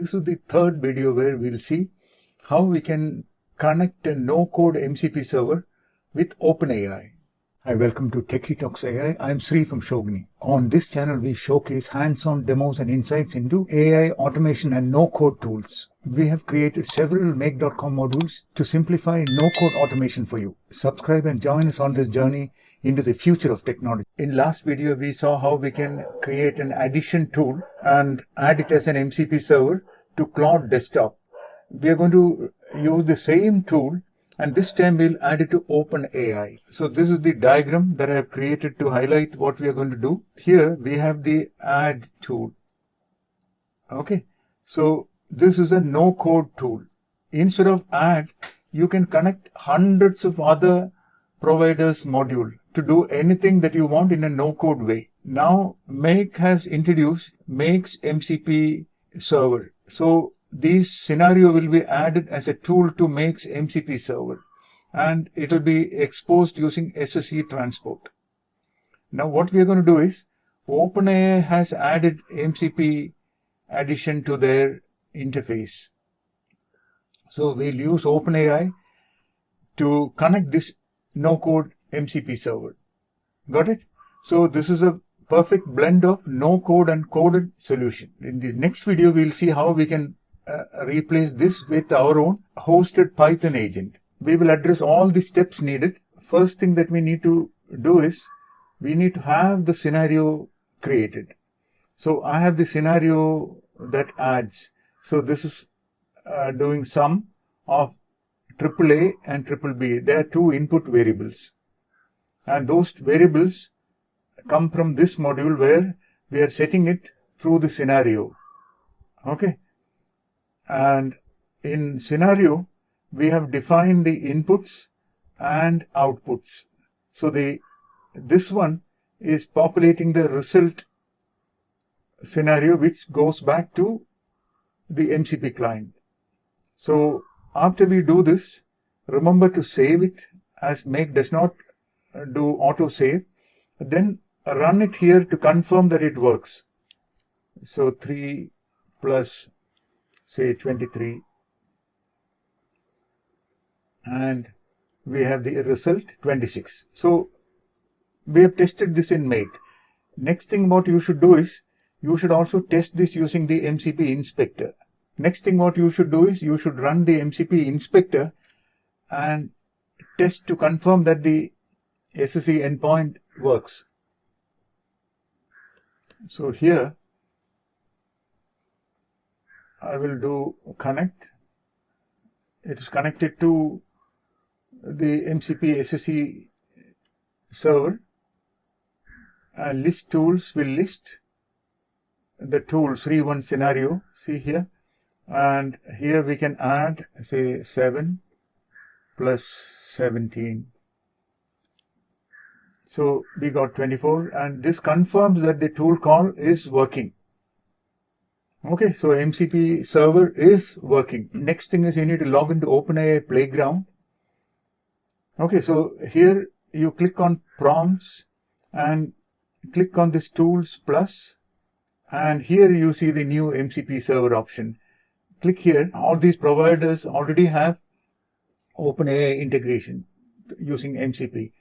This is the third video where we'll see how we can connect a no-code MCP server with OpenAI. Hi, welcome to Techie Talks AI. I'm Sri from Shogini. On this channel, we showcase hands-on demos and insights into AI automation and no-code tools. We have created several Make.com modules to simplify no-code automation for you. Subscribe and join us on this journey into the future of technology. In last video, we saw how we can create an addition tool and add it as an MCP server to Claude Desktop. We are going to use the same tool, and this time we'll add it to OpenAI. So this is the diagram that I have created to highlight what we are going to do. Here we have the add tool. Okay, so this is a no-code tool. Instead of add, you can connect hundreds of other providers' module to do anything that you want in a no-code way. Now Make has introduced Make's MCP server. So this scenario will be added as a tool to Make's MCP server, and it will be exposed using SSE transport. Now what we are going to do is, OpenAI has added MCP addition to their interface. So we'll use OpenAI to connect this no-code MCP server. Got it? So this is a perfect blend of no-code and coded solution. In the next video, we'll see how we can replace this with our own hosted Python agent. We will address all the steps needed. First thing that we need to do is, we need to have the scenario created. So I have the scenario that adds. So this is doing sum of AAA and BBB. They are two input variables, and those variables come from this module where we are setting it through the scenario. Okay, and in scenario we have defined the inputs and outputs. So this one is populating the result scenario, which goes back to the MCP client. So after we do this, remember to save it, as Make does not do auto save. Then run it here to confirm that it works. So 3 plus say 23, and we have the result 26. So we have tested this in Make. Next thing what you should do is, you should also test this using the MCP inspector. Next thing what you should do is, you should run the MCP inspector and test to confirm that the SSE endpoint works. So here I will do connect. It is connected to the MCP SSE server, and list tools will list the tool 3.1 scenario. See here, and here we can add say 7 plus 17. So we got 24, and this confirms that the tool call is working. Okay, so MCP server is working. Next thing is, you need to log into OpenAI Playground. Okay, so here you click on prompts and click on this tools plus, and here you see the new MCP server option. Click here. All these providers already have OpenAI integration using MCP.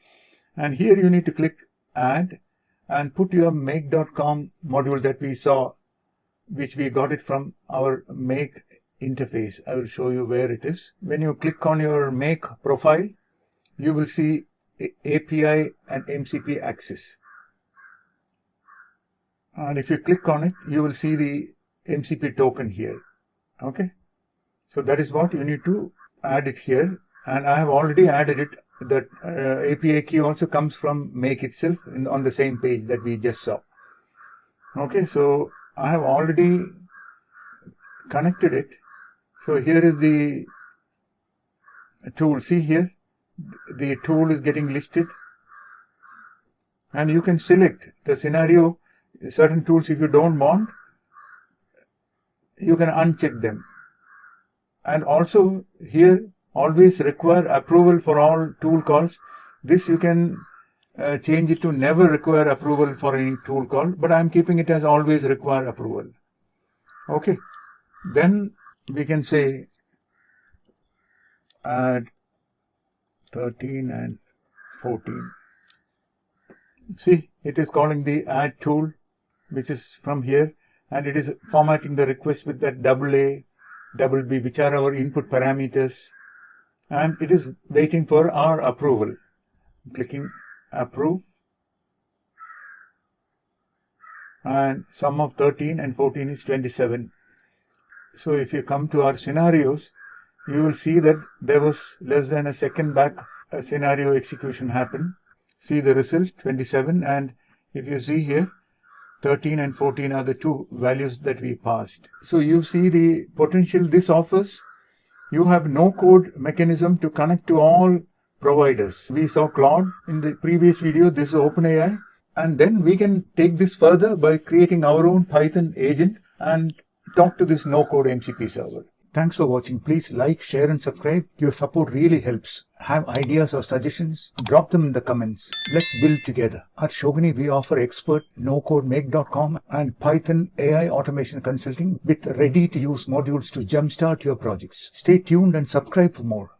And here you need to click add and put your Make.com module that we saw, which we got it from our Make interface. I will show you where it is. When you click on your Make profile, you will see API and MCP access. And if you click on it, you will see the MCP token here. Okay, so that is what you need to add it here, and I have already added it. That API key also comes from Make itself on the same page that we just saw. Okay, so I have already connected it. So here is the tool. See here, the tool is getting listed, and you can select the scenario. Certain tools, if you don't want, you can uncheck them. And also here, always require approval for all tool calls. This you can change it to never require approval for any tool call, but I'm keeping it as always require approval. Okay, Then we can say add 13 and 14. See, it is calling the add tool, which is from here, and it is formatting the request with that AA, BB, which are our input parameters, and it is waiting for our approval. Clicking approve, and sum of 13 and 14 is 27. So if you come to our scenarios, you will see that there was less than a second back a scenario execution happened. See the result 27, and if you see here 13 and 14 are the two values that we passed. So you see the potential this offers. You have no code mechanism to connect to all providers. We saw Claude in the previous video. This is OpenAI, and then we can take this further by creating our own Python agent and talk to this no-code MCP server. Thanks for watching. Please like, share and subscribe. Your support really helps. Have ideas or suggestions? Drop them in the comments. Let's build together. At Shogini, we offer expert NoCodeMake.com and Python AI automation consulting with ready-to-use modules to jumpstart your projects. Stay tuned and subscribe for more.